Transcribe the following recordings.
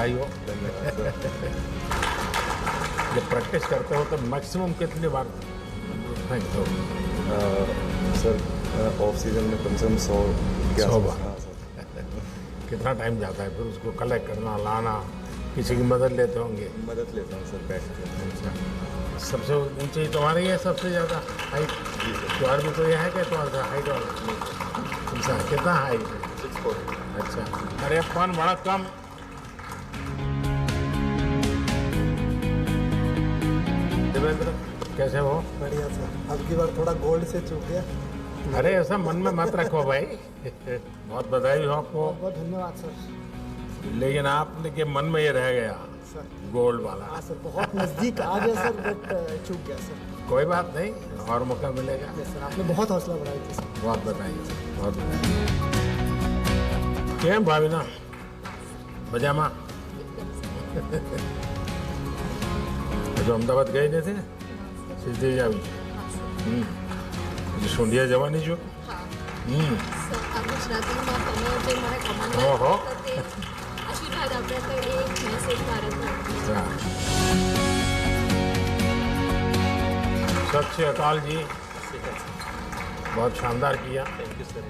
बधाई हो। जब प्रैक्टिस करते हो तो मैक्सिमम कितनी बार फेंकते हो? सर ऑफ सीजन में कम से कम 100 के 100 आसपास। बार। हाँ सर, कितना टाइम जाता है फिर उसको कलेक्ट करना, लाना? किसी की मदद लेते होंगे? मदद लेता हूँ सर बैठ के। अच्छा, सबसे ऊंचाई तुम्हारी है सबसे ज़्यादा हाइट? तुम्हारे भी तो ये है क्या तुम्हारा हाइट वाला? अच्छा, कितना हाइट है? 6'4". अच्छा, अरे पान बड़ा कम। देवेंद्र कैसे हो? बढ़िया सर, अब की बार थोड़ा गोल्ड से चूक गया। अरे ऐसा मन में मत रखो भाई। बहुत बधाई हो आपको। बहुत बहुत धन्यवाद सर। लेकिन आपने के मन में ये रह गया सर गोल्ड वाला। हाँ सर, बहुत नज़दीक आ गया सर, बट चूक गया सर। कोई बात नहीं, और मौका मिलेगा। यस सर, आपने बहुत हौसला बढ़ाया था सर। बहुत बधाई, बहुत बधाई। કેમ ભાવિના મજામાં? હજુ અમદાવાદ ગઈ નથી ને? સીધી જ આવી છે. હજુ સોંઢિયા જવાની છો? સર, આ ગુજરાતીમાં તમે જે મને કમાન્ડ ઓહો. આપ્યો તે આશીર્વાદ આપ્યા તો એ એક મેસેજ ભારતમાં. હા. सत श्री अकाल जी, बहुत शानदार किया। Thank you sir.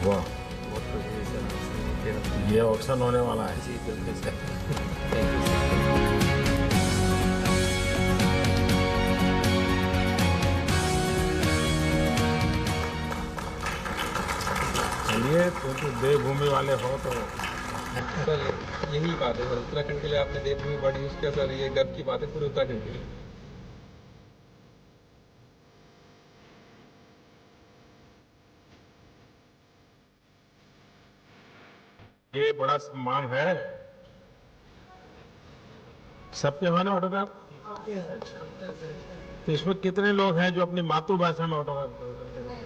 वाह, बहुत खुशी है सर आपसे। ये ऑक्शन होने वाला है। जी बिल्कुल सर, थैंक यू सर। चलिए, तो देवभूमि वाले हो तो सर यही बात है सर, उत्तराखंड के लिए आपने देवभूमि बॉडी यूज किया सर, ये गर्व की बात है पूरे उत्तराखंड के लिए। ये बड़ा सम्मान है। सबके माने ऑटोग्राफ? तो इसमें कितने लोग हैं जो अपनी मातृभाषा में ऑटोग्राफ करते हैं?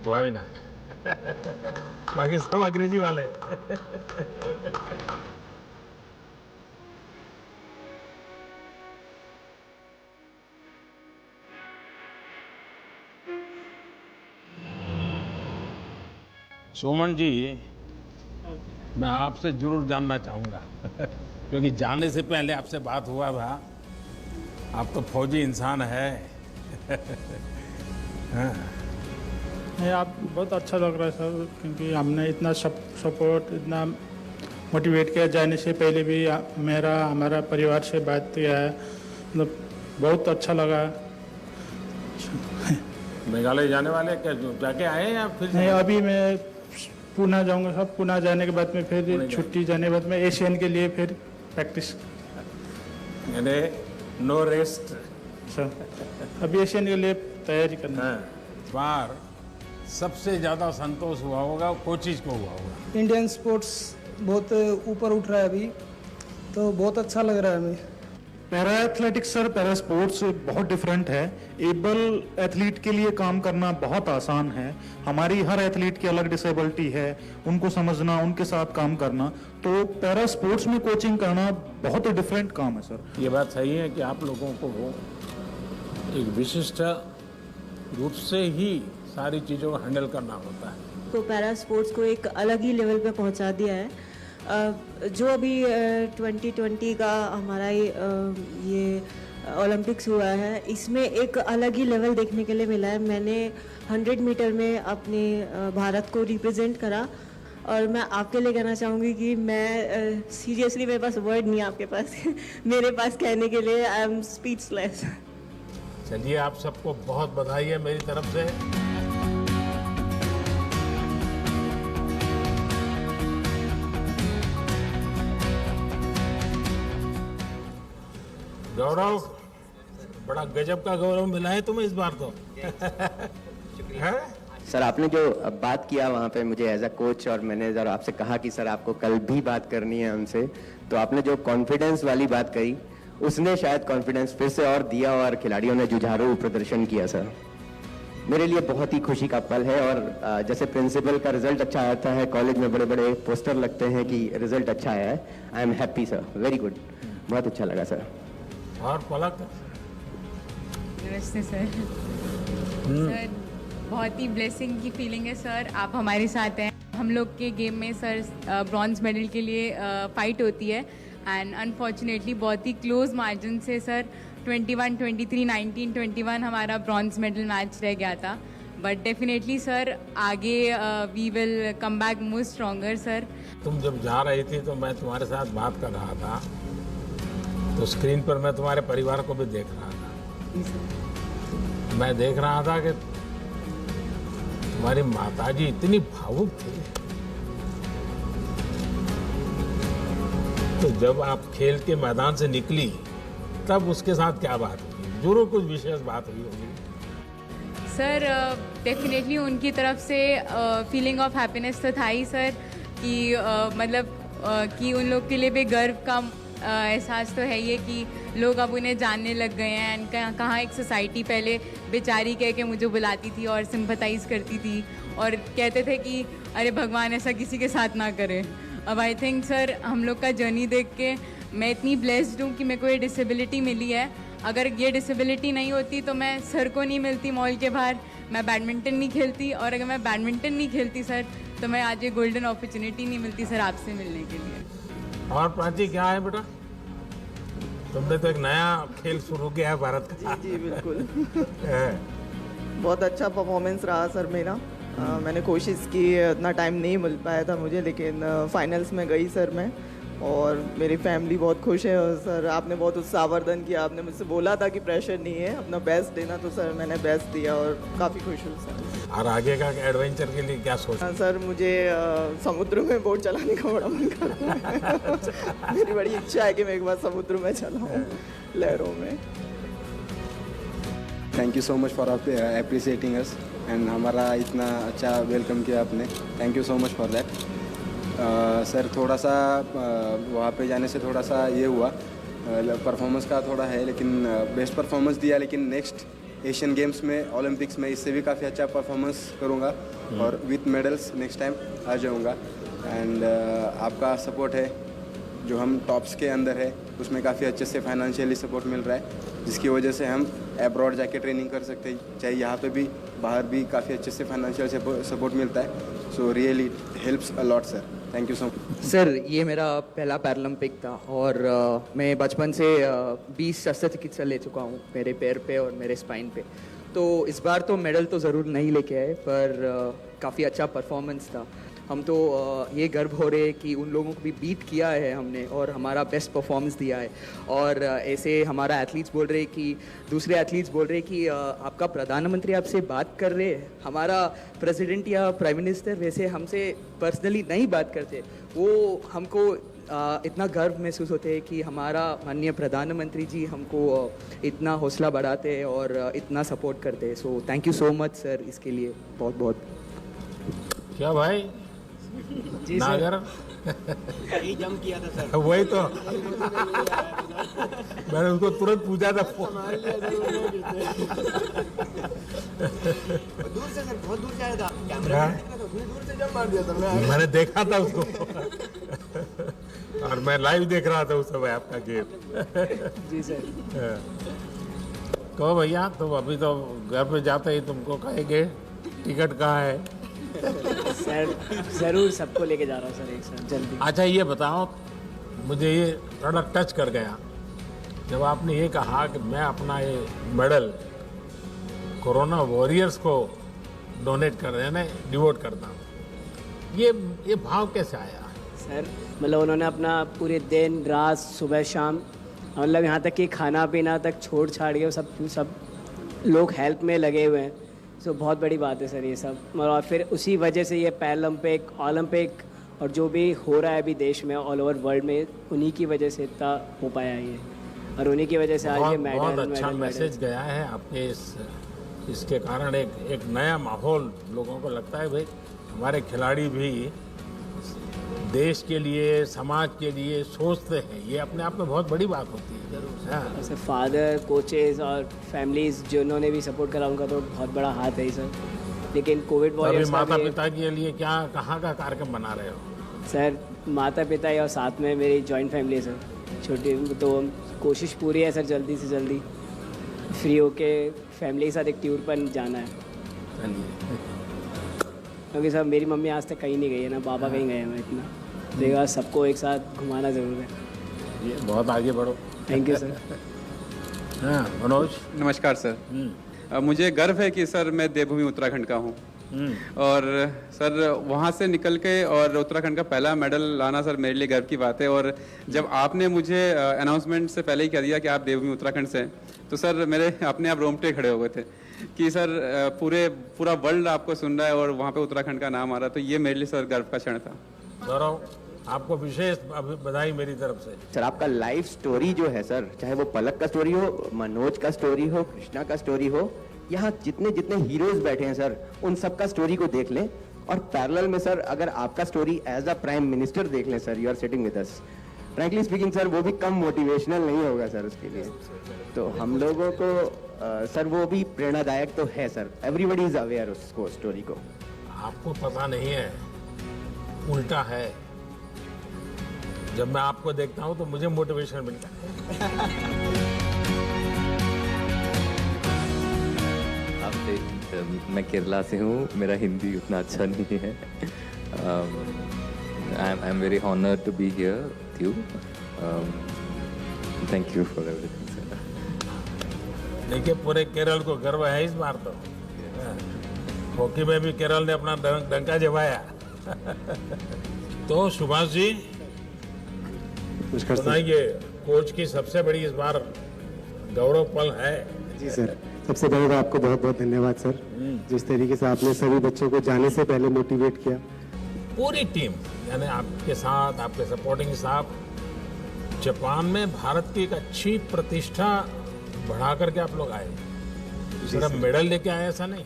भाई ना। बाकी सब अंग्रेजी वाले। सुमन जी, मैं आपसे जरूर जानना चाहूंगा क्योंकि जाने से पहले आपसे बात हुआ था। आप तो फौजी इंसान है। नहीं, आप बहुत अच्छा लग रहा है सर, क्योंकि हमने इतना सपोर्ट, इतना मोटिवेट किया। जाने से पहले भी हमारा परिवार से बात किया है, मतलब बहुत अच्छा लगा। मेघालय जाने वाले क्या जाके आए हैं या फिर? नहीं, अभी मैं पुणे जाऊंगा सर। पुणे जाने के बाद में फिर छुट्टी जाने के बाद में एशियन के लिए फिर प्रैक्टिस यानी नो रेस्ट। सर। अभी एशियन के लिए तैयारी करना है। इस बार सबसे ज्यादा संतोष हुआ होगा कोचिज को हुआ होगा। इंडियन स्पोर्ट्स बहुत ऊपर उठ रहा है अभी, तो बहुत अच्छा लग रहा है हमें। Para athletics sir, para sports बहुत डिफरेंट है। एबल एथलीट के लिए काम करना बहुत आसान है। हमारी हर एथलीट की अलग डिसेबिलिटी है, उनको समझना, उनके साथ काम करना। तो पैरा स्पोर्ट्स में कोचिंग करना बहुत ही डिफरेंट काम है सर। ये बात सही है कि आप लोगों को एक विशिष्ट रूप से ही सारी चीज़ों को हैंडल करना होता है। तो पैरा स्पोर्ट्स को एक अलग ही लेवल पे पहुंचा दिया है। जो अभी 2020 का हमारा ये ओलंपिक्स हुआ है, इसमें एक अलग ही लेवल देखने के लिए मिला है। मैंने 100 मीटर में अपने भारत को रिप्रेजेंट करा, और मैं आपके लिए कहना चाहूँगी कि मैं सीरियसली मेरे पास वर्ड नहीं है आपके पास मेरे पास कहने के लिए। I am speechless. चलिए, आप सबको बहुत बधाई है मेरी तरफ से। गौरव, बड़ा गजब का गौरव मिला है तुम्हें इस बार तो। हैं? सर आपने जो बात किया वहाँ पे मुझे एज अ कोच, और मैंने जब आपसे कहा कि सर आपको कल भी बात करनी है हमसे, तो आपने जो कॉन्फिडेंस वाली बात कही, उसने शायद कॉन्फिडेंस फिर से और दिया, और खिलाड़ियों ने जुझारू प्रदर्शन किया सर। मेरे लिए बहुत ही खुशी का पल है। और जैसे प्रिंसिपल का रिजल्ट अच्छा आता है, कॉलेज में बड़े बड़े पोस्टर लगते हैं कि रिजल्ट अच्छा आया है। I am happy sir, very good, बहुत अच्छा लगा सर। और पलक? नमस्ते सर। सर, बहुत ही ब्लेसिंग की फीलिंग है सर, आप हमारे साथ हैं। हम लोग के गेम में सर ब्रॉन्ज मेडल के लिए फ़ाइट होती है एंड अनफॉर्चुनेटली बहुत ही क्लोज मार्जिन से सर 21-23, 19-21 हमारा ब्रॉन्ज मेडल मैच रह गया था। बट डेफिनेटली सर आगे we will come back more stronger sir. तुम जब जा रही थी तो मैं तुम्हारे साथ बात कर रहा था, तो स्क्रीन पर मैं तुम्हारे परिवार को भी देख रहा था। मैं देख रहा था कि तुम्हारी माताजी इतनी भावुक थी। तो जब आप खेल के मैदान से निकली तब उसके साथ क्या बात हुई? जरूर कुछ विशेष बात हुई होगी। सर डेफिनेटली उनकी तरफ से फीलिंग ऑफ हैप्पीनेस तो था ही सर, कि मतलब कि उन लोग के लिए भी गर्व का एहसास तो है ही कि लोग अब उन्हें जानने लग गए हैं। एंड कहाँ एक सोसाइटी पहले बेचारी कह के मुझे बुलाती थी और सिंपथाइज़ करती थी और कहते थे कि अरे भगवान ऐसा किसी के साथ ना करे। अब आई थिंक सर हम लोग का जर्नी देख के मैं इतनी ब्लेस्ड हूँ कि मेरे को ये डिसेबिलिटी मिली है। अगर ये डिसेबिलिटी नहीं होती तो मैं सर को नहीं मिलती मॉल के बाहर, मैं बैडमिंटन नहीं खेलती, और अगर मैं बैडमिंटन नहीं खेलती सर तो मैं आज ये गोल्डन अपॉर्चुनिटी नहीं मिलती सर आपसे मिलने के लिए। और प्राची क्या है बेटा, तुमने तो एक नया खेल शुरू किया है भारत का। जी बिल्कुल। बहुत अच्छा परफॉर्मेंस रहा सर मेरा। मैंने कोशिश की, इतना टाइम नहीं मिल पाया था मुझे, लेकिन फाइनल्स में गई सर मैं, और मेरी फैमिली बहुत खुश है। और सर आपने बहुत उत्साहवर्धन किया, आपने मुझसे बोला था कि प्रेशर नहीं है, अपना बेस्ट देना, तो सर मैंने बेस्ट दिया और काफ़ी खुश हूँ सर। और आगे का एडवेंचर के लिए क्या सोचा? सर मुझे समुद्र में बोट चलाने का बड़ा मन करता है। मेरी बड़ी इच्छा है कि मैं एक बार समुद्र में चलाऊँ, लहरों में। Thank you so much for appreciating us and हमारा इतना अच्छा वेलकम किया आपने, thank you so much for that. Sir थोड़ा सा वहाँ पे जाने से थोड़ा सा ये हुआ, परफॉर्मेंस का थोड़ा है, लेकिन बेस्ट परफॉर्मेंस दिया, लेकिन नेक्स्ट एशियन गेम्स में, ओलंपिक्स में इससे भी काफ़ी अच्छा परफॉर्मेंस करूँगा और विथ मेडल्स नेक्स्ट टाइम आ जाऊँगा। एंड आपका सपोर्ट है जो हम टॉप्स के अंदर है, उसमें काफ़ी अच्छे से फाइनेंशियली सपोर्ट मिल रहा है, जिसकी वजह से हम अब्रॉड जाके ट्रेनिंग कर सकते हैं, चाहे यहाँ पे भी बाहर भी काफ़ी अच्छे से फाइनेंशियल सपोर्ट मिलता है। So really helps a lot sir, thank you so much. Sir ये मेरा पहला पैरालंपिक था और मैं बचपन से 20 शस्त्रचिकित्सा ले चुका हूँ मेरे पैर पे और मेरे स्पाइन पे, तो इस बार तो मेडल तो ज़रूर नहीं लेके आए, पर काफ़ी अच्छा परफॉर्मेंस था। हम तो ये गर्व हो रहे हैं कि उन लोगों को भी बीट किया है हमने और हमारा बेस्ट परफॉर्मेंस दिया है। और ऐसे हमारा एथलीट्स बोल रहे हैं कि दूसरे एथलीट्स बोल रहे हैं कि आपका प्रधानमंत्री आपसे बात कर रहे हैं, हमारा प्रेसिडेंट या प्राइम मिनिस्टर वैसे हमसे पर्सनली नहीं बात करते। वो हमको इतना गर्व महसूस होते हैं कि हमारा माननीय प्रधानमंत्री जी हमको इतना हौसला बढ़ाते हैं और इतना सपोर्ट करते हैं। So thank you so much sir, इसके लिए बहुत बहुत। क्या भाई जी नागर यही जम किया था सर। वही तो मैंने उसको तुरंत पूछा था दूर से सर, बहुत दूर से आया था, कैमरा दूर से जम मार दिया था मैंने देखा था उसको और मैं लाइव देख रहा था उस समय आपका गेम। जी सर। कहो भैया, तुम अभी तो घर पे जाते ही तुमको कहेंगे टिकट कहाँ है? सर ज़रूर सबको लेके जा रहा हूँ सर एक साथ जल्दी। अच्छा ये बताओ, मुझे ये थोड़ा टच कर गया जब आपने ये कहा कि मैं अपना ये मेडल कोरोना वॉरियर्स को डोनेट कर देना, डिवोट करता हूँ। ये भाव कैसे आया? सर मतलब उन्होंने अपना पूरे दिन रात सुबह शाम, मतलब यहाँ तक कि खाना पीना तक छोड़ छाड़ के सब लोग हेल्प में लगे हुए हैं। सो बहुत बड़ी बात है सर ये सब। और फिर उसी वजह से ये पैरालंपिक, ओलंपिक और जो भी हो रहा है अभी देश में, ऑल ओवर वर्ल्ड में, उन्हीं की वजह से इतना हो पाया है ये, और उन्हीं की वजह से आज ये मेडल। बहुत अच्छा मैसेज गया है आपके इसके कारण एक नया माहौल लोगों को लगता है भाई हमारे खिलाड़ी भी देश के लिए, समाज के लिए सोचते हैं। ये अपने आप में बहुत बड़ी बात होती है। जैसे फादर, कोचेस और फैमिलीज जिन्होंने भी सपोर्ट करा, उनका तो बहुत बड़ा हाथ है सर। लेकिन कोविड वॉरियर्स माता पिता के लिए क्या, कहाँ का कार्यक्रम बना रहे हो? सर माता पिता और साथ में मेरी जॉइंट फैमिली है सर, छोटी, तो कोशिश पूरी है सर जल्दी से जल्दी फ्री होके फैमिली के साथ एक टूर पर जाना है। चलिए। क्योंकि सर मेरी मम्मी आज तक कहीं नहीं गई है ना बाबा कहीं गए हैं इतना, तो एक बार सबको एक साथ घुमाना ज़रूर है। ये बहुत आगे बढ़ो। Thank you sir. हाँ मनोज। नमस्कार सर। मुझे गर्व है कि सर मैं देवभूमि उत्तराखंड का हूँ और सर वहाँ से निकल के और उत्तराखंड का पहला मेडल लाना सर मेरे लिए गर्व की बात है। और जब आपने मुझे अनाउंसमेंट से पहले ही कह दिया कि आप देवभूमि उत्तराखंड से हैं, तो सर मेरे अपने आप रोंगटे खड़े हो गए थे कि सर पूरा वर्ल्ड आपको सुन रहा है और वहाँ पे उत्तराखंड का नाम आ रहा है, तो ये मेरे लिए सर गर्व का क्षण था। गौरव, आपको विशेष बधाई मेरी तरफ से। सर आपका लाइफ स्टोरी जो है सर, चाहे वो पलक का स्टोरी हो, मनोज का स्टोरी हो, कृष्णा का स्टोरी हो, यहाँ जितने जितने हीरोज बैठे हैं सर, उन सब का स्टोरी को देख लें। और पैरेलल में सर अगर आपका story as a prime minister देख लें sir, you are sitting with us, frankly speaking sir वो भी कम मोटिवेशनल नहीं होगा सर उसके लिए। तो हम लोगों को सर वो भी प्रेरणादायक तो है सर, एवरीबडी इज अवेयर उसको स्टोरी को। आपको पता नहीं है, उल्टा है। जब मैं आपको देखता हूँ तो मुझे मोटिवेशन मिलता है। मैं केरला से हूँ, मेरा हिंदी उतना अच्छा नहीं है। I am very honoured to be here with you. Thank you for everything sir. देखिए पूरे केरल को गर्व है इस बार तो। हॉकी में भी केरल ने अपना डंका जमाया। तो सुभाष जी सुनाइए, कोच की सबसे बड़ी इस बार गौरव पल है। जी सर, सबसे पहले तो आपको बहुत बहुत धन्यवाद सर, जिस तरीके से आपने सभी बच्चों को जाने से पहले मोटिवेट किया। पूरी टीम यानी आपके साथ, आपके सपोर्टिंग स्टाफ, जापान में भारत की एक अच्छी प्रतिष्ठा बढ़ा करके आप लोग आए। सिर्फ मेडल लेके आए ऐसा नहीं,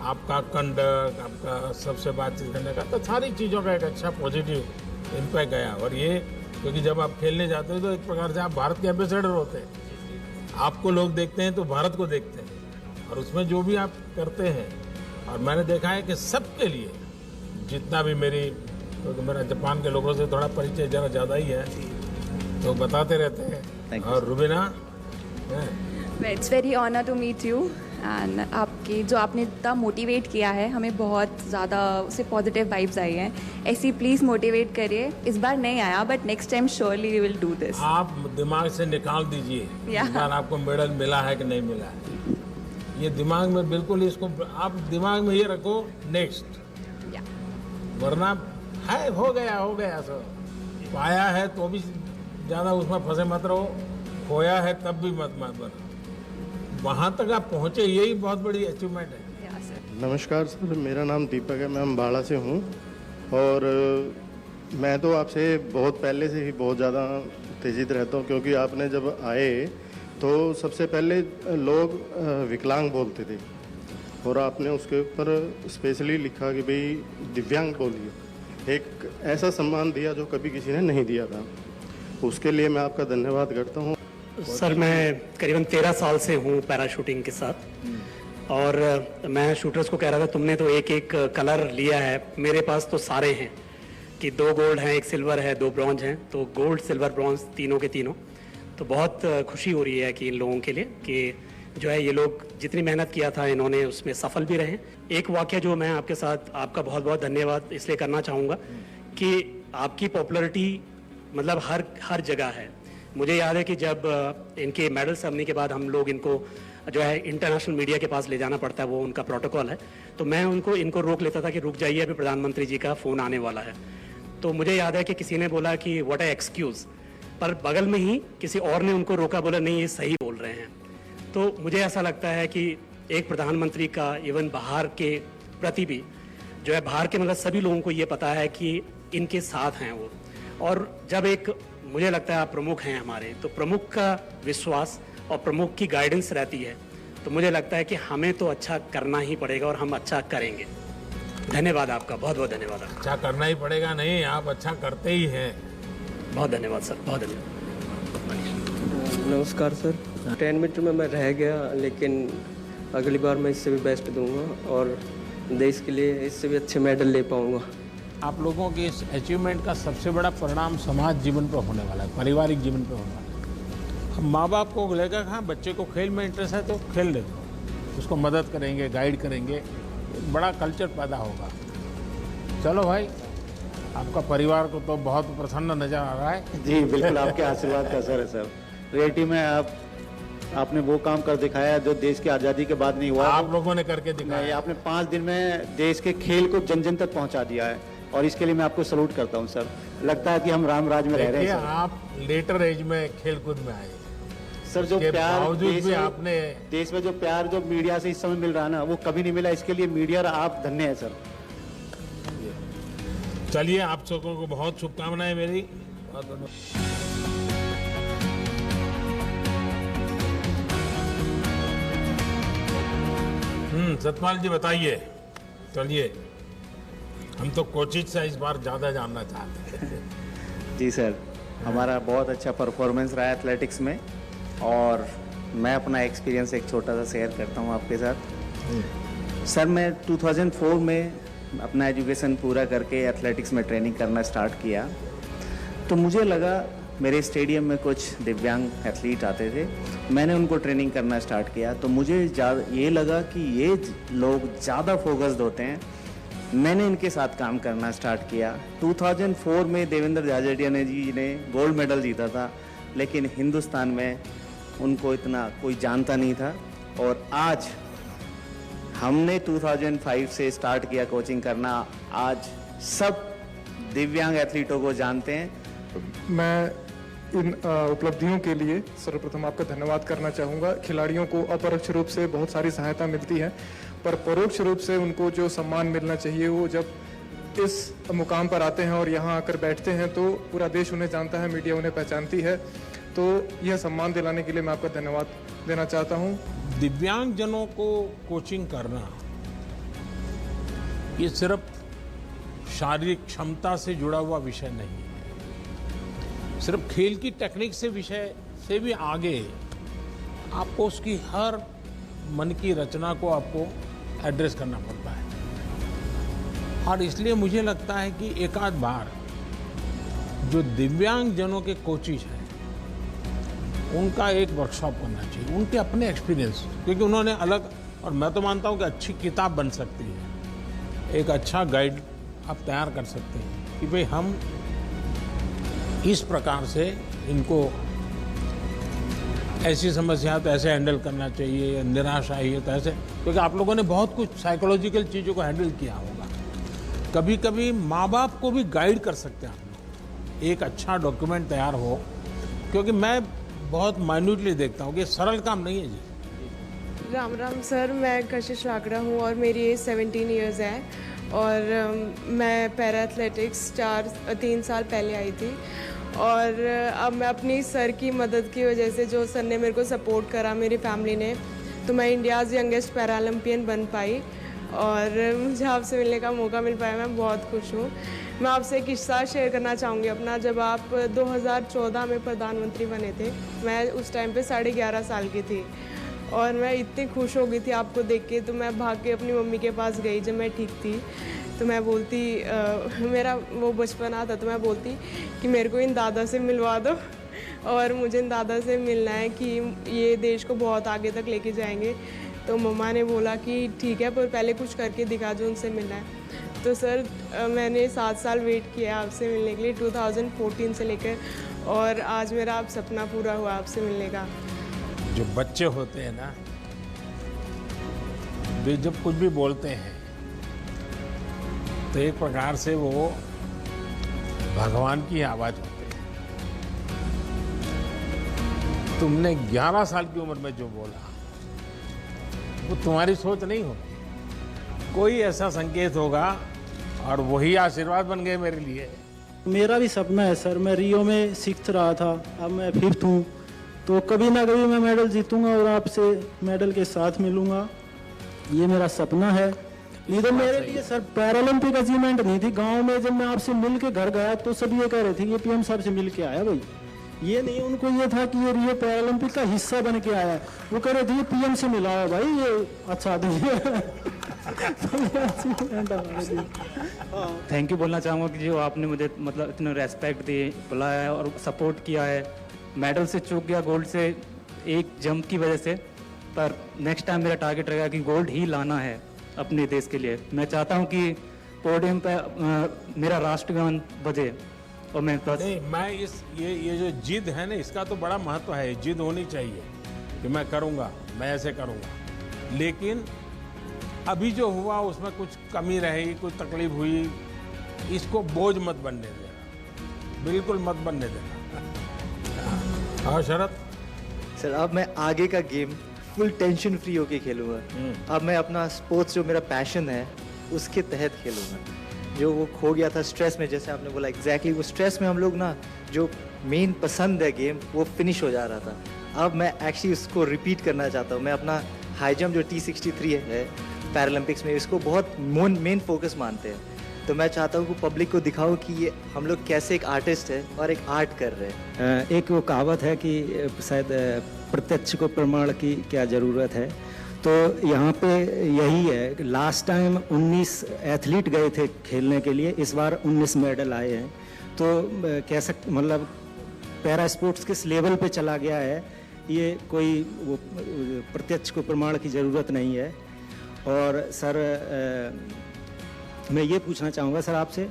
आपका कंडक्ट, आपका सबसे बातचीत करने का, तो सारी चीज़ों का एक अच्छा पॉजिटिव इम्पैक्ट गया। और ये क्योंकि जब आप खेलने जाते हो तो एक प्रकार से आप भारत के एम्बेसडर होते हैं, आपको लोग देखते हैं तो भारत को देखते हैं, और उसमें जो भी आप करते हैं। और मैंने देखा है कि सबके लिए, जितना भी क्योंकि मेरा जापान के लोगों से थोड़ा परिचय जरा ज़्यादा ही है, तो बताते रहते हैं। और Rubina, it's very honour to meet you and आपकी जो आपने इतना मोटिवेट किया है, हमें बहुत ज़्यादा उससे पॉजिटिव वाइब्स आई हैं। ऐसी प्लीज़ मोटिवेट करिए। इस बार नहीं आया but next time surely we will do this. आप दिमाग से निकाल दीजिए इस बार आपको मेडल मिला है कि नहीं मिला है, ये दिमाग में बिल्कुल, इसको आप दिमाग में ये रखो नेक्स्ट, वरना है हो गया सर। पाया है तो भी ज़्यादा उसमें फंसे मत रहो, खोया है तब भी मत बनो, वहाँ तक आप पहुँचे, यही बहुत बड़ी अचीवमेंट है। नमस्कार सर, मेरा नाम दीपक है, मैं अम्बाड़ा से हूँ। और मैं तो आपसे बहुत पहले से ही बहुत ज़्यादा उत्तेजित रहता हूँ, क्योंकि आपने जब आए तो सबसे पहले लोग विकलांग बोलते थे, और आपने उसके ऊपर स्पेशली लिखा कि भाई दिव्यांग बोलिए। एक ऐसा सम्मान दिया जो कभी किसी ने नहीं दिया था, उसके लिए मैं आपका धन्यवाद करता हूँ। सर मैं करीबन 13 साल से हूँ पैराशूटिंग के साथ, और मैं शूटर्स को कह रहा था तुमने तो एक एक कलर लिया है, मेरे पास तो सारे हैं कि 2 गोल्ड हैं, 1 सिल्वर है, 2 ब्रॉन्ज हैं, तो गोल्ड सिल्वर ब्रॉन्ज तीनों के तीनों। तो बहुत खुशी हो रही है कि इन लोगों के लिए कि जो है ये लोग जितनी मेहनत किया था इन्होंने उसमें सफल भी रहे। एक वाक्य जो मैं आपके साथ, आपका बहुत बहुत धन्यवाद इसलिए करना चाहूँगा कि आपकी पॉपुलैरिटी मतलब हर जगह है। मुझे याद है कि जब इनके मेडल सेरेमनी के बाद हम लोग इनको जो है इंटरनेशनल मीडिया के पास ले जाना पड़ता है, वो उनका प्रोटोकॉल है, तो मैं इनको रोक लेता था कि रुक जाइए अभी प्रधानमंत्री जी का फ़ोन आने वाला है। तो मुझे याद है कि किसी ने बोला कि व्हाट अ एक्सक्यूज़, पर बगल में ही किसी और ने उनको रोका, बोला नहीं ये सही बोल रहे हैं। तो मुझे ऐसा लगता है कि एक प्रधानमंत्री का इवन बाहर के प्रति भी जो है, बाहर के मतलब सभी लोगों को ये पता है कि इनके साथ हैं वो। और जब एक मुझे लगता है आप प्रमुख हैं हमारे, तो प्रमुख का विश्वास और प्रमुख की गाइडेंस रहती है, तो मुझे लगता है कि हमें तो अच्छा करना ही पड़ेगा और हम अच्छा करेंगे। धन्यवाद आपका, बहुत बहुत धन्यवाद। अच्छा करना ही पड़ेगा नहीं, आप अच्छा करते ही हैं। बहुत धन्यवाद सर, बहुत धन्यवाद। नमस्कार सर, 10 मीटर में मैं रह गया, लेकिन अगली बार मैं इससे भी बेस्ट दूंगा और देश के लिए इससे भी अच्छे मेडल ले पाऊंगा। आप लोगों के इस अचीवमेंट का सबसे बड़ा परिणाम समाज जीवन पर होने वाला है, पारिवारिक जीवन पर होने वाला है। हम माँ बाप को लेकर, हाँ बच्चे को खेल में इंटरेस्ट है तो खेल दे दो, उसको मदद करेंगे, गाइड करेंगे, एक बड़ा कल्चर पैदा होगा। चलो भाई, आपका परिवार को तो बहुत प्रसन्न नजर आ रहा है। जी बिल्कुल, आपके आशीर्वाद का असर है सर। रियलिटी में आपने वो काम कर दिखाया जो देश की आज़ादी के बाद नहीं हुआ। आप लोगों ने करके दिखाया। आपने 5 दिन में देश के खेल को जन जन तक पहुंचा दिया है और इसके लिए मैं आपको सलूट करता हूं सर। लगता है कि हम राम राज में रह रहे हैं सर। आप लेटर एज में खेलकूद में आए सर। जो प्यार देश में जो प्यार जो मीडिया से इस समय मिल रहा है ना, वो कभी नहीं मिला। इसके लिए मीडिया और आप धन्य है सर। चलिए, आप सबको को बहुत शुभकामनाएं मेरी। सतपाल जी बताइए। चलिए, हम तो कोचिज से इस बार ज्यादा जानना चाहते हैं। जी सर, हमारा बहुत अच्छा परफॉर्मेंस रहा है एथलेटिक्स में और मैं अपना एक्सपीरियंस एक छोटा सा शेयर करता हूँ आपके साथ। सर, मैं 2004 में अपना एजुकेशन पूरा करके एथलेटिक्स में ट्रेनिंग करना स्टार्ट किया तो मुझे लगा मेरे स्टेडियम में कुछ दिव्यांग एथलीट आते थे। मैंने उनको ट्रेनिंग करना स्टार्ट किया तो मुझे ये लगा कि ये लोग ज़्यादा फोकस्ड होते हैं। मैंने इनके साथ काम करना स्टार्ट किया। 2004 में देवेंद्र झाझड़िया जी ने गोल्ड मेडल जीता था, लेकिन हिंदुस्तान में उनको इतना कोई जानता नहीं था। और आज हमने 2005 से स्टार्ट किया कोचिंग करना। आज सब दिव्यांग एथलीटों को जानते हैं। मैं इन उपलब्धियों के लिए सर्वप्रथम आपका धन्यवाद करना चाहूँगा। खिलाड़ियों को अपरोक्ष रूप से बहुत सारी सहायता मिलती है, पर परोक्ष रूप से उनको जो सम्मान मिलना चाहिए वो जब इस मुकाम पर आते हैं और यहाँ आकर बैठते हैं तो पूरा देश उन्हें जानता है, मीडिया उन्हें पहचानती है। तो यह सम्मान दिलाने के लिए मैं आपका धन्यवाद देना चाहता हूँ। दिव्यांगजनों को कोचिंग करना ये सिर्फ शारीरिक क्षमता से जुड़ा हुआ विषय नहीं है, सिर्फ खेल की टेक्निक से विषय से भी आगे आपको उसकी हर मन की रचना को आपको एड्रेस करना पड़ता है। और इसलिए मुझे लगता है कि एक आध बार जो दिव्यांगजनों के कोचिज हैं उनका एक वर्कशॉप करना चाहिए, उनके अपने एक्सपीरियंस, क्योंकि उन्होंने अलग, और मैं तो मानता हूं कि अच्छी किताब बन सकती है, एक अच्छा गाइड आप तैयार कर सकते हैं कि भाई हम इस प्रकार से इनको ऐसी समस्या तो ऐसे हैंडल करना चाहिए, निराशा आई है तो ऐसे, क्योंकि आप लोगों ने बहुत कुछ साइकोलॉजिकल चीज़ों को हैंडल किया होगा। कभी कभी माँ बाप को भी गाइड कर सकते हैं आप लोग, एक अच्छा डॉक्यूमेंट तैयार हो, क्योंकि मैं बहुत माइन्यूटली देखता हूँ कि सरल काम नहीं है जी। राम राम सर, मैं कशिश लाकड़ा हूँ और मेरी एज 17 ईयर्स है और मैं पैरा एथलेटिक्स 3 साल पहले आई थी और अब मैं अपनी सर की मदद की वजह से, जो सर ने मेरे को सपोर्ट करा, मेरी फैमिली ने, तो मैं इंडियाज़ यंगेस्ट पैरा ओलंपियन बन पाई और मुझे आपसे मिलने का मौका मिल पाया। मैं बहुत खुश हूँ। मैं आपसे एक किस्सा शेयर करना चाहूँगी अपना। जब आप 2014 में प्रधानमंत्री बने थे, मैं उस टाइम पे 11.5 साल की थी और मैं इतनी खुश हो गई थी आपको देख के, तो मैं भाग के अपनी मम्मी के पास गई जब मैं ठीक थी। तो मैं बोलती, मेरा वो बचपन आता, तो मैं बोलती कि मेरे को इन दादा से मिलवा दो और मुझे इन दादा से मिलना है कि ये देश को बहुत आगे तक लेके जाएंगे। तो मम्मा ने बोला कि ठीक है, पर पहले कुछ करके दिखा जो, उनसे मिलना है। तो सर मैंने 7 साल वेट किया आपसे मिलने के लिए, 2014 से लेकर, और आज मेरा आप सपना पूरा हुआ आपसे मिलने का। जो बच्चे होते हैं ना, वे जब कुछ भी बोलते हैं तो एक प्रकार से वो भगवान की आवाज होती है। तुमने 11 साल की उम्र में जो बोला वो तुम्हारी सोच नहीं होगी, कोई ऐसा संकेत होगा और वही आशीर्वाद बन गए मेरे लिए। मेरा भी सपना है सर, मैं रियो में 6th रहा था, अब मैं 5th हूँ, तो कभी ना कभी मैं मेडल जीतूंगा और आपसे मेडल के साथ मिलूंगा, ये मेरा सपना है। ये तो मेरे लिए सर पैरालंपिक अचीवमेंट नहीं थी। गांव में जब मैं आपसे मिल के घर गया तो सब ये कह रहे थे ये पीएम साहब से मिल के आया भाई, ये नहीं, उनको ये था कि ये रियो पैरालंपिक का हिस्सा बन के आया। वो कह रहे थे ये पीएम से मिला है भाई, ये अच्छा थैंक यू बोलना चाहूँगा कि जो आपने मुझे मतलब इतने रेस्पेक्ट दी, बुलाया और सपोर्ट किया है। मेडल से चूक गया, गोल्ड से एक जंप की वजह से, पर नेक्स्ट टाइम मेरा टारगेट रहेगा कि गोल्ड ही लाना है। अपने देश के लिए। मैं चाहता हूं कि पोडियम पे मेरा राष्ट्रगान बजे और मैं बस नहीं, मैं ये जो जिद है ना, इसका तो बड़ा महत्व है। जिद होनी चाहिए कि मैं करूँगा, मैं ऐसे करूँगा। लेकिन अभी जो हुआ उसमें कुछ कमी रही, कुछ तकलीफ हुई, इसको बोझ मत बनने देना, बिल्कुल मत बनने देना। हाँ शरद? सर अब मैं आगे का गेम फुल टेंशन फ्री होके खेलूंगा। अब मैं अपना स्पोर्ट्स जो मेरा पैशन है उसके तहत खेलूंगा। जो वो खो गया था स्ट्रेस में, जैसे आपने बोला एग्जैक्टली वो स्ट्रेस में हम लोग ना जो मेन पसंद है गेम वो फिनिश हो जा रहा था। अब मैं एक्चुअली उसको रिपीट करना चाहता हूँ। मैं अपना हाई जंप जो T63 है पैरालंपिक्स में, इसको बहुत मेन फोकस मानते हैं। तो मैं चाहता हूँ कि पब्लिक को दिखाऊं कि ये हम लोग कैसे एक आर्टिस्ट है और एक आर्ट कर रहे हैं। एक वो कहावत है कि शायद प्रत्यक्ष को प्रमाण की क्या ज़रूरत है, तो यहाँ पे यही है। लास्ट टाइम 19 एथलीट गए थे खेलने के लिए, इस बार 19 मेडल आए हैं। तो कैसा मतलब पैरा स्पोर्ट्स किस लेवल पे चला गया है, ये कोई वो प्रत्यक्ष को प्रमाण की ज़रूरत नहीं है। और सर मैं ये पूछना चाहूँगा सर आपसे,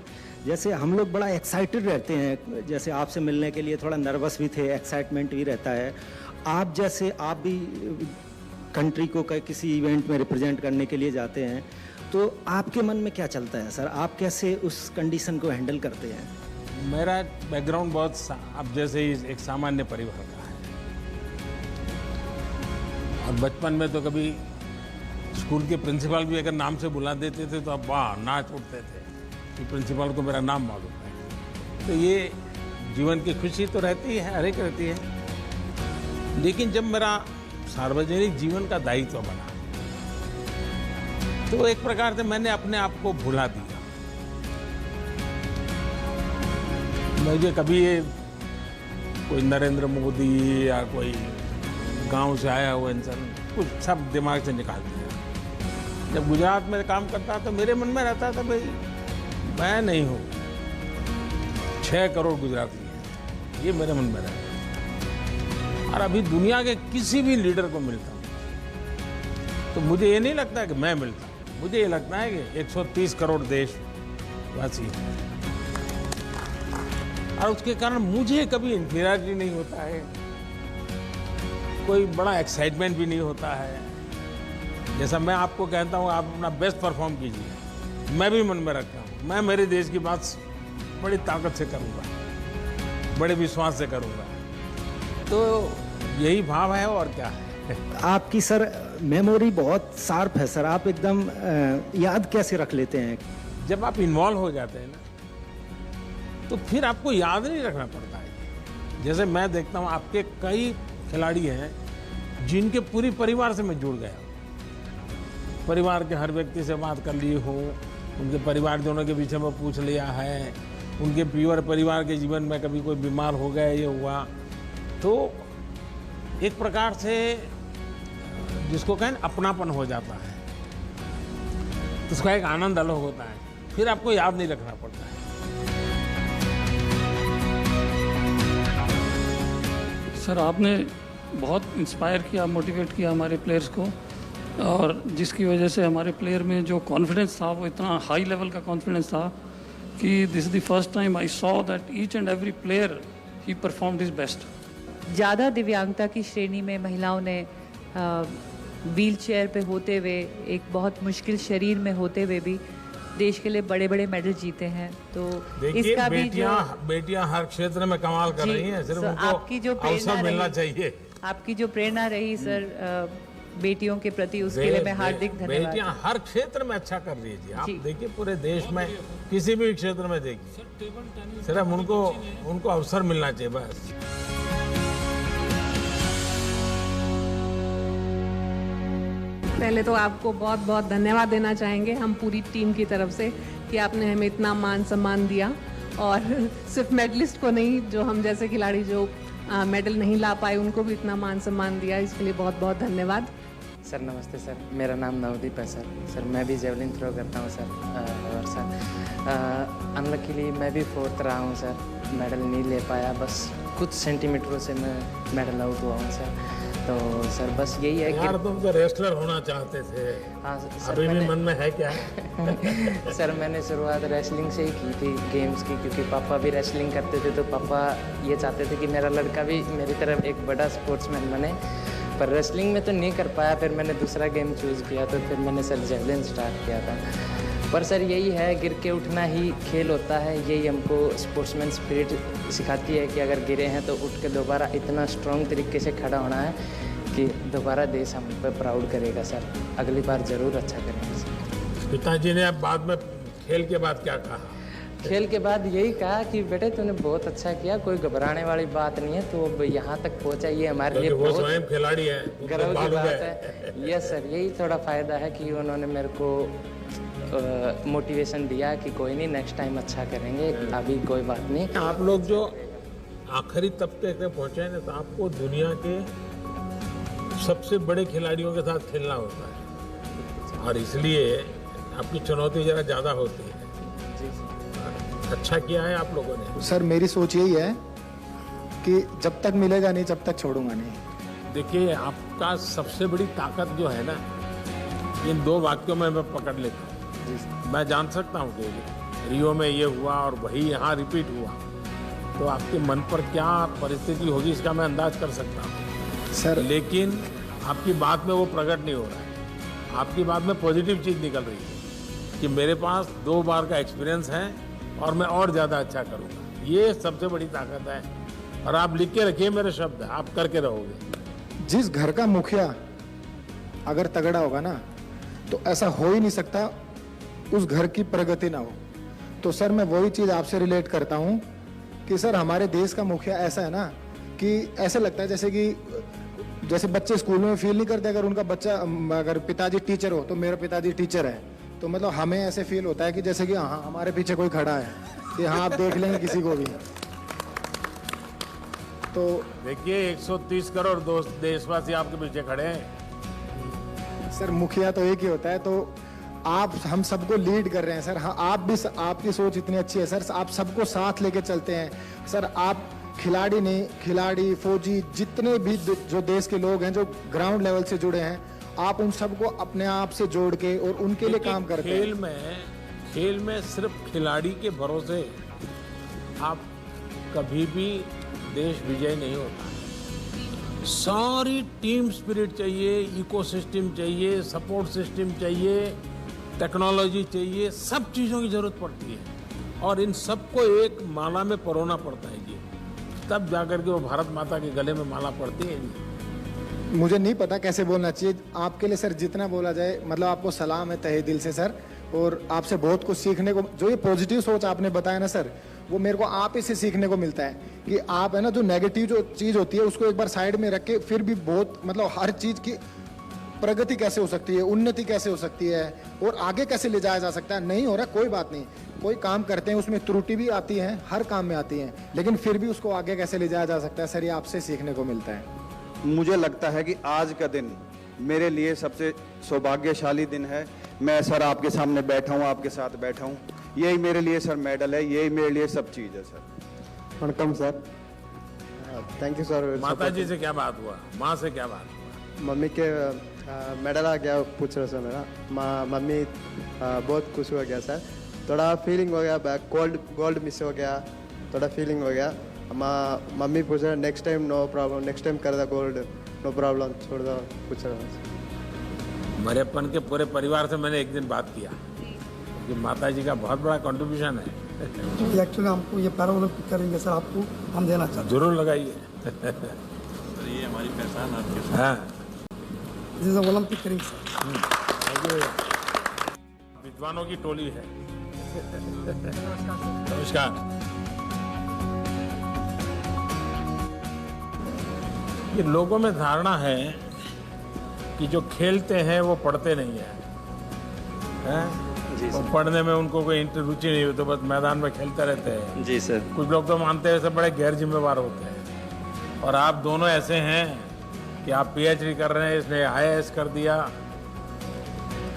जैसे हम लोग बड़ा एक्साइटेड रहते हैं, जैसे आपसे मिलने के लिए थोड़ा नर्वस भी थे, एक्साइटमेंट भी रहता है। आप जैसे आप भी कंट्री को किसी इवेंट में रिप्रेजेंट करने के लिए जाते हैं, तो आपके मन में क्या चलता है सर? आप कैसे उस कंडीशन को हैंडल करते हैं? मेरा बैकग्राउंड बहुत अब जैसे ही एक सामान्य परिवार का है, और बचपन में तो कभी स्कूल के प्रिंसिपल भी अगर नाम से बुला देते थे तो अब वाह नाच उठते थे कि प्रिंसिपल को मेरा नाम मालूम है। तो ये जीवन की खुशी तो रहती है, हर एक रहती है। लेकिन जब मेरा सार्वजनिक जीवन का दायित्व बना तो एक प्रकार से मैंने अपने आप को भुला दिया। मुझे कभी ये कोई नरेंद्र मोदी या कोई गांव से आया हुआ इंसान कुछ सब दिमाग से निकाल दिया। जब गुजरात में काम करता तो मेरे मन में रहता था भाई मैं नहीं हूँ, 6 करोड़ गुजराती हैं, ये मेरे मन में रहता। और अभी दुनिया के किसी भी लीडर को मिलता हूँ तो मुझे ये नहीं लगता कि मैं मिलता हूँ, मुझे ये लगता है कि 130 करोड़ देशवासी हैं और उसके कारण मुझे कभी इंफीरियरिटी नहीं होता है, कोई बड़ा एक्साइटमेंट भी नहीं होता है। जैसा मैं आपको कहता हूँ आप अपना बेस्ट परफॉर्म कीजिए, मैं भी मन में रखता हूँ मैं मेरे देश की बात बड़ी ताकत से करूँगा, बड़े विश्वास से करूँगा। तो यही भाव है और क्या है। आपकी सर मेमोरी बहुत शार्प है सर, आप एकदम याद कैसे रख लेते हैं? जब आप इन्वॉल्व हो जाते हैं ना तो फिर आपको याद नहीं रखना पड़ता है। जैसे मैं देखता हूँ आपके कई खिलाड़ी हैं जिनके पूरी परिवार से मैं जुड़ गया, परिवार के हर व्यक्ति से बात कर ली हो, उनके परिवारजनों के विषय में पूछ लिया है, उनके प्योर परिवार के जीवन में कभी कोई बीमार हो गया ये हुआ, तो एक प्रकार से जिसको कहें अपनापन हो जाता है, तो उसका एक आनंद अलग होता है, फिर आपको याद नहीं रखना पड़ता है। सर आपने बहुत इंस्पायर किया, मोटिवेट किया हमारे प्लेयर्स को, और जिसकी वजह से हमारे प्लेयर में जो कॉन्फिडेंस था वो इतना हाई लेवल का कॉन्फिडेंस था कि this is the first time I saw that each and every player he performed his best. ज़्यादा दिव्यांगता की श्रेणी में महिलाओं ने व्हील चेयर पे होते हुए, एक बहुत मुश्किल शरीर में होते हुए भी देश के लिए बड़े बड़े मेडल जीते हैं। तो इसका भी बेटियां हर क्षेत्र में कमाल कर रही हैं, सिर्फ उनको आपकी जो अवसर मिलना चाहिए। आपकी जो प्रेरणा रही सर बेटियों के प्रति, उसके लिए मैं हार्दिक धन्यवाद। बेटियां हर क्षेत्र में अच्छा कर रही है जी। आप देखिए पूरे देश में किसी भी क्षेत्र में देखिए, सिर्फ उनको अवसर मिलना चाहिए बस। पहले तो आपको बहुत बहुत धन्यवाद देना चाहेंगे हम पूरी टीम की तरफ से कि आपने हमें इतना मान सम्मान दिया, और सिर्फ मेडलिस्ट को नहीं, जो हम जैसे खिलाड़ी जो मेडल नहीं ला पाए उनको भी इतना मान सम्मान दिया, इसके लिए बहुत बहुत धन्यवाद। सर नमस्ते सर, मेरा नाम नवदीप है सर मैं भी जेवलिन थ्रो करता हूँ सर। और सर अनलकीली मैं भी 4th रहा हूँ सर, मेडल नहीं ले पाया, बस कुछ सेंटीमीटरों से मैं मेडल आउट हुआ हूँ सर। तो सर बस यही है यार तुम तो रेसलर होना चाहते थे। हाँ सर, अभी भी मन में है क्या? सर मैंने शुरुआत रेसलिंग से ही की थी, गेम्स की, क्योंकि पापा भी रेसलिंग करते थे, तो पापा ये चाहते थे कि मेरा लड़का भी मेरी तरफ एक बड़ा स्पोर्ट्समैन बने। पर रेसलिंग में तो नहीं कर पाया, फिर मैंने दूसरा गेम चूज़ किया, तो फिर मैंने सर जेवलिन स्टार्ट किया था। पर सर यही है, गिर के उठना ही खेल होता है, यही हमको स्पोर्ट्समैन स्पिरिट सिखाती है कि अगर गिरे हैं तो उठ के दोबारा इतना स्ट्रॉन्ग तरीके से खड़ा होना है कि दोबारा देश हम पे प्राउड करेगा सर, अगली बार ज़रूर अच्छा करेंगे सर। पिताजी ने अब बाद में खेल के बाद क्या कहा? खेल के बाद यही कहा कि बेटे तूने बहुत अच्छा किया, कोई घबराने वाली बात नहीं है, तो अब यहाँ तक पहुँचा, ये हमारे लिए वो बहुत स्वयं खिलाड़ी है, गर्व की बात है। यस सर, यही थोड़ा फ़ायदा है कि उन्होंने मेरे को मोटिवेशन दिया कि कोई नहीं, नेक्स्ट टाइम अच्छा करेंगे, अभी कोई बात नहीं। आप लोग जो आखिरी तबके तक पहुँचे हैं तो आपको दुनिया के सबसे बड़े खिलाड़ियों के साथ खेलना होता है, और इसलिए आपकी चुनौती ज़रा ज़्यादा होती है। अच्छा किया है आप लोगों ने। सर मेरी सोच यही है कि जब तक मिलेगा नहीं तब तक छोड़ूंगा नहीं। देखिए आपका सबसे बड़ी ताकत जो है ना, इन दो वाक्यों में मैं पकड़ लेता हूँ। मैं जान सकता हूँ कि रियो में ये हुआ और वही यहाँ रिपीट हुआ, तो आपके मन पर क्या परिस्थिति होगी इसका मैं अंदाज कर सकता हूँ सर। लेकिन आपकी बात में वो प्रकट नहीं हो रहा है, आपकी बात में पॉजिटिव चीज़ निकल रही है कि मेरे पास 2 बार का एक्सपीरियंस है और मैं और ज़्यादा अच्छा करूँगा। ये सबसे बड़ी ताकत है, और आप लिख के रखिए मेरे शब्द, आप करके रहोगे। जिस घर का मुखिया अगर तगड़ा होगा ना, तो ऐसा हो ही नहीं सकता उस घर की प्रगति ना हो। तो सर मैं वही चीज़ आपसे रिलेट करता हूँ कि सर हमारे देश का मुखिया ऐसा है ना कि ऐसा लगता है जैसे बच्चे स्कूल में फील नहीं करते अगर उनका बच्चा, अगर पिताजी टीचर हो तो मेरा पिताजी टीचर है, तो मतलब हमें ऐसे फील होता है कि जैसे कि हाँ हमारे पीछे कोई खड़ा है, कि हाँ आप देख लेंगे किसी को भी। तो देखिए 130 करोड़ दोस्त देशवासी आपके पीछे खड़े हैं। सर मुखिया तो एक ही होता है, तो आप हम सबको लीड कर रहे हैं सर। हाँ आप भी, आपकी सोच इतनी अच्छी है सर, आप सबको साथ लेके चलते हैं सर। आप खिलाड़ी नहीं, खिलाड़ी, फौजी, जितने भी जो देश के लोग हैं जो ग्राउंड लेवल से जुड़े हैं, आप उन सबको अपने आप से जोड़ के और उनके लिए काम करते हैं। खेल में सिर्फ खिलाड़ी के भरोसे आप कभी भी देश विजय नहीं होता। सारी टीम स्पिरिट चाहिए, इकोसिस्टम चाहिए, सपोर्ट सिस्टम चाहिए, टेक्नोलॉजी चाहिए, सब चीज़ों की जरूरत पड़ती है, और इन सबको एक माला में परोना पड़ता है जी, तब जाकर के वो भारत माता के गले में माला पड़ती है जी। मुझे नहीं पता कैसे बोलना चाहिए आपके लिए सर, जितना बोला जाए, मतलब आपको सलाम है तहे दिल से सर, और आपसे बहुत कुछ सीखने को, जो ये पॉजिटिव सोच आपने बताया ना सर, वो मेरे को आप ही से सीखने को मिलता है कि आप है ना, जो नेगेटिव जो चीज़ होती है उसको एक बार साइड में रख के फिर भी बहुत, मतलब हर चीज़ की प्रगति कैसे हो सकती है, उन्नति कैसे हो सकती है, और आगे कैसे ले जाया जा सकता है। नहीं हो रहा कोई बात नहीं, कोई काम करते हैं उसमें त्रुटि भी आती है, हर काम में आती है, लेकिन फिर भी उसको आगे कैसे ले जाया जा सकता है सर, ये आपसे सीखने को मिलता है। मुझे लगता है कि आज का दिन मेरे लिए सबसे सौभाग्यशाली दिन है। मैं सर आपके सामने बैठा हूँ, आपके साथ बैठा हूँ, यही मेरे लिए सर मेडल है, यही मेरे लिए सब चीज़ है sir. Vanakkam sir, thank you sir. माता जी से क्या बात हुआ, माँ से क्या बात हुआ? मम्मी के मेडल आ गया पूछ रहे सर मेरा, मम्मी बहुत खुश हो गया सर, थोड़ा फीलिंग हो गया, गोल्ड मिस हो गया, थोड़ा फीलिंग हो गया। मम्मी पूछ रहे next time no problem, next time कर दो गोल्ड, नो प्रॉब्लम, छोड़ दो, पूछ रहे। मरेपन के पूरे परिवार से मैंने एक दिन बात किया कि माता जी का बहुत बड़ा कंट्रीब्यूशन है। एक्चुअली हमको ये पैरा ओलंपिक करेंगे सर, आपको हम देना चाहते हैं। जरूर लगाइए। ये हमारी पहचान आपके हाँ, ओलंपिक करेंगे सर। विद्वानों की टोली है। नमस्कार। ये लोगों में धारणा है कि जो खेलते हैं वो पढ़ते नहीं हैं, वो पढ़ने में उनको कोई रुचि नहीं होती, तो बस मैदान में खेलते रहते हैं। जी सर। कुछ लोग तो मानते हैं सब बड़े गैर जिम्मेवार होते हैं, और आप दोनों ऐसे हैं कि आप PhD कर रहे हैं, इसने IAS कर दिया।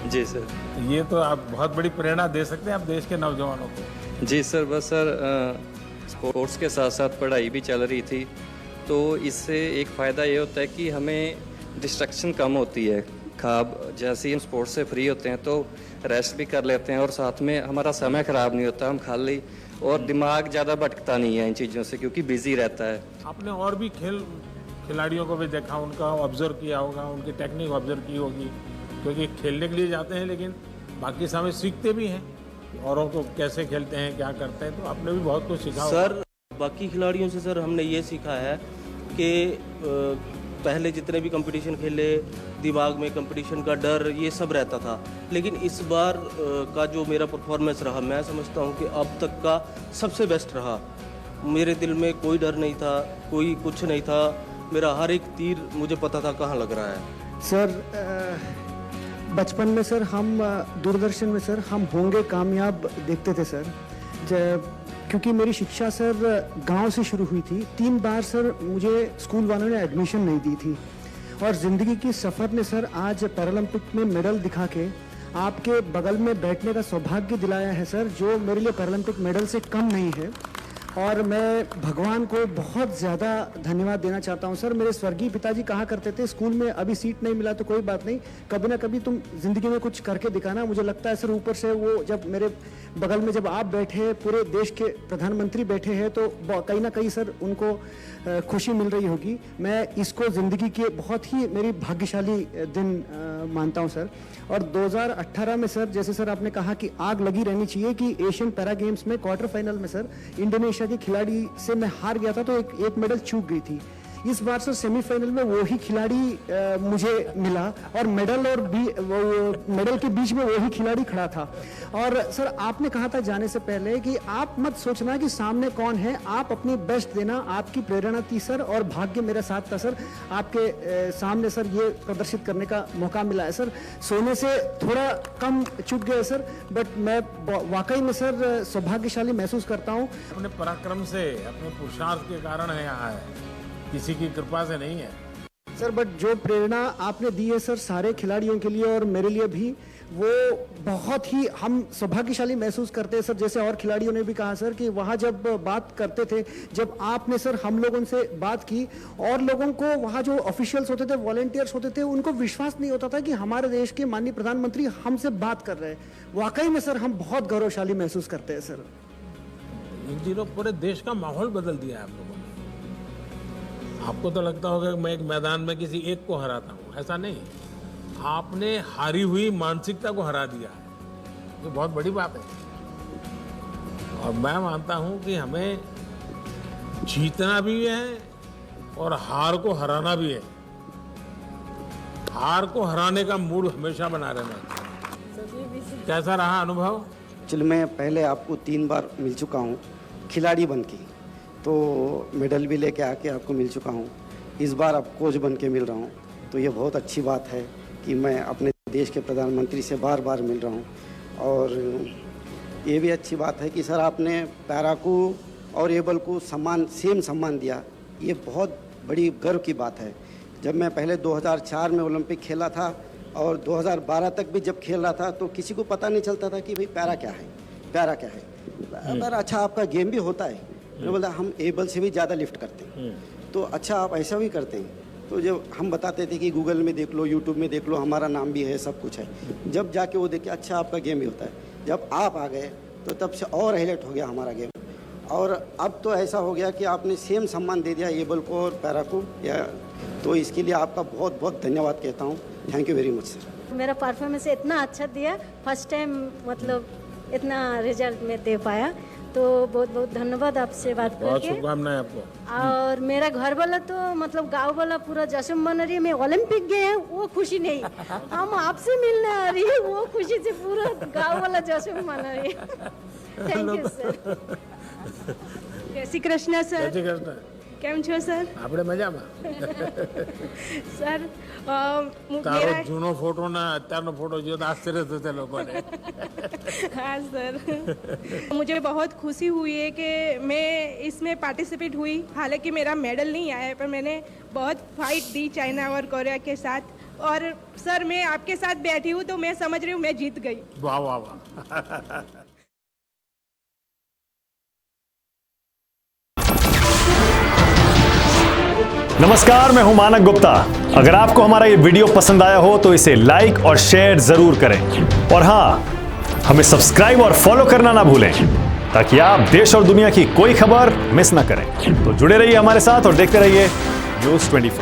जी सर। ये तो आप बहुत बड़ी प्रेरणा दे सकते हैं आप देश के नौजवानों को। जी सर, बस सर स्पोर्ट्स के साथ साथ पढ़ाई भी चल रही थी, तो इससे एक फ़ायदा ये होता है कि हमें डिस्ट्रक्शन कम होती है। खाब जैसे ही हम स्पोर्ट्स से फ्री होते हैं तो रेस्ट भी कर लेते हैं और साथ में हमारा समय ख़राब नहीं होता, हम खाली और दिमाग ज़्यादा भटकता नहीं है इन चीज़ों से क्योंकि बिजी रहता है। आपने और भी खिलाड़ियों को भी देखा, उनका ऑब्जर्व किया होगा, उनकी टेक्निक ऑब्जर्व की होगी, क्योंकि खेलने के लिए जाते हैं लेकिन बाकी समय सीखते भी हैं औरों को कैसे खेलते हैं, क्या करते हैं, तो आपने भी बहुत कुछ सीखा होगा। सर बाकी खिलाड़ियों से सर हमने ये सीखा है कि पहले जितने भी कंपटीशन खेले दिमाग में कंपटीशन का डर ये सब रहता था, लेकिन इस बार का जो मेरा परफॉर्मेंस रहा मैं समझता हूँ कि अब तक का सबसे बेस्ट रहा। मेरे दिल में कोई डर नहीं था, कोई कुछ नहीं था, मेरा हर एक तीर मुझे पता था कहाँ लग रहा है। सर बचपन में सर हम दूरदर्शन में सर हम होंगे कामयाब देखते थे सर, क्योंकि मेरी शिक्षा सर गांव से शुरू हुई थी। 3 बार सर मुझे स्कूल वालों ने एडमिशन नहीं दी थी और ज़िंदगी की सफ़र ने सर आज पैरालंपिक में मेडल दिखा के आपके बगल में बैठने का सौभाग्य दिलाया है सर, जो मेरे लिए पैरालंपिक मेडल से कम नहीं है। और मैं भगवान को बहुत ज़्यादा धन्यवाद देना चाहता हूँ सर। मेरे स्वर्गीय पिताजी कहा करते थे स्कूल में अभी सीट नहीं मिला तो कोई बात नहीं, कभी ना कभी तुम ज़िंदगी में कुछ करके दिखाना। मुझे लगता है सर ऊपर से वो जब मेरे बगल में जब आप बैठे, पूरे देश के प्रधानमंत्री बैठे हैं, तो कहीं ना कहीं सर उनको खुशी मिल रही होगी। मैं इसको ज़िंदगी के बहुत ही मेरी भाग्यशाली दिन मानता हूँ सर। और 2018 में सर जैसे सर आपने कहा कि आग लगी रहनी चाहिए कि एशियन पैरा गेम्स में क्वार्टर फाइनल में सर इंडोनेशिया के खिलाड़ी से मैं हार गया था तो एक मेडल चूक गई थी। इस बार सर सेमीफाइनल में वही खिलाड़ी मुझे मिला और मेडल के बीच में वही खिलाड़ी खड़ा था। और सर आपने कहा था जाने से पहले कि आप मत सोचना कि सामने कौन है, आप अपनी बेस्ट देना, आपकी प्रेरणा थी सर और भाग्य मेरा साथ था सर। आपके सामने सर ये प्रदर्शित करने का मौका मिला है सर। सोने से थोड़ा कम चूक गए सर, बट मैं वाकई में सर सौभाग्यशाली महसूस करता हूँ। अपने पराक्रम से, अपने पुरुषार्थ के कारण है यहाँ है, किसी की कृपा से नहीं है सर। बट जो प्रेरणा आपने दी है सर सारे खिलाड़ियों के लिए और मेरे लिए भी, वो बहुत ही हम सौभाग्यशाली महसूस करते हैं सर। जैसे और खिलाड़ियों ने भी कहा सर कि वहाँ जब बात करते थे, जब आपने सर हम लोगों से बात की और लोगों को वहाँ जो ऑफिशियल्स होते थे, वॉलंटियर्स होते थे, उनको विश्वास नहीं होता था कि हमारे देश के माननीय प्रधानमंत्री हमसे बात कर रहे हैं। वाकई में सर हम बहुत गौरवशाली महसूस करते हैं सर। इन दिनों पूरे देश का माहौल बदल दिया है आप लोगों ने। आपको तो लगता होगा कि मैं एक मैदान में किसी एक को हराता हूँ, ऐसा नहीं, आपने हारी हुई मानसिकता को हरा दिया है, ये बहुत बड़ी बात है। और मैं मानता हूँ कि हमें जीतना भी है और हार को हराना भी है। हार को हराने का मूड हमेशा बना रहना चाहिए। कैसा रहा अनुभव? चलो मैं पहले आपको 3 बार मिल चुका हूँ खिलाड़ी बन के, तो मेडल भी लेके आके आपको मिल चुका हूँ। इस बार अब कोच बन के मिल रहा हूँ, तो ये बहुत अच्छी बात है कि मैं अपने देश के प्रधानमंत्री से बार बार मिल रहा हूँ। और ये भी अच्छी बात है कि सर आपने पैरा को और एबल को सेम सम्मान दिया, ये बहुत बड़ी गर्व की बात है। जब मैं पहले 2004 में ओलंपिक खेला था और 2012 तक भी जब खेल रहा था तो किसी को पता नहीं चलता था कि भाई पैरा क्या है, पैरा क्या है। अगर अच्छा आपका गेम भी होता है, मैं बोला हम एबल से भी ज़्यादा लिफ्ट करते हैं, तो अच्छा आप ऐसा भी करते हैं। तो जब हम बताते थे कि गूगल में देख लो, यूट्यूब में देख लो, हमारा नाम भी है, सब कुछ है। जब जाके वो देखे अच्छा आपका गेम भी होता है, जब आप आ गए तो तब से और हाईलाइट हो गया हमारा गेम। और अब तो ऐसा हो गया कि आपने सेम सम्मान दे दिया एबल को और पैरा को, या तो इसके लिए आपका बहुत बहुत धन्यवाद कहता हूँ। Thank you very much sir. मेरा परफॉर्मेंस इतना अच्छा दिया, फर्स्ट टाइम मतलब इतना रिजल्ट में दे पाया, तो बहुत बहुत धन्यवाद आपसे बात करके। बहुत शुभकामनाएं आपको। और मेरा घर वाला तो मतलब गांव वाला पूरा जश्न मना रही है। मैं ओलंपिक गए हैं वो खुशी नहीं, हम आपसे मिलने आ रही है वो खुशी से पूरा गांव वाला जश्न मना रही है। Thank you sir. જય શ્રી કૃષ્ણ સર। જય શ્રી કૃષ્ણ। કેમ છો સર? આપણે મજામાં। સર તારો જૂનો ફોટો ના અત્યારનો ફોટો જો તો આશ્ચર્ય થશે લોકોને। हाँ सर, मुझे बहुत खुशी हुई है कि मैं इसमें पार्टिसिपेट हुई। हालांकि मेरा मेडल नहीं आया, पर मैंने बहुत फाइट दी चाइना और कोरिया के साथ। और सर मैं आपके साथ बैठी हूँ तो मैं समझ रही हूँ मैं जीत गई। वाह वाह वाह। नमस्कार, मैं हूं मानक गुप्ता। अगर आपको हमारा ये वीडियो पसंद आया हो तो इसे लाइक और शेयर जरूर करें, और हां, हमें सब्सक्राइब और फॉलो करना ना भूलें ताकि आप देश और दुनिया की कोई खबर मिस ना करें। तो जुड़े रहिए हमारे साथ और देखते रहिए न्यूज़ 24।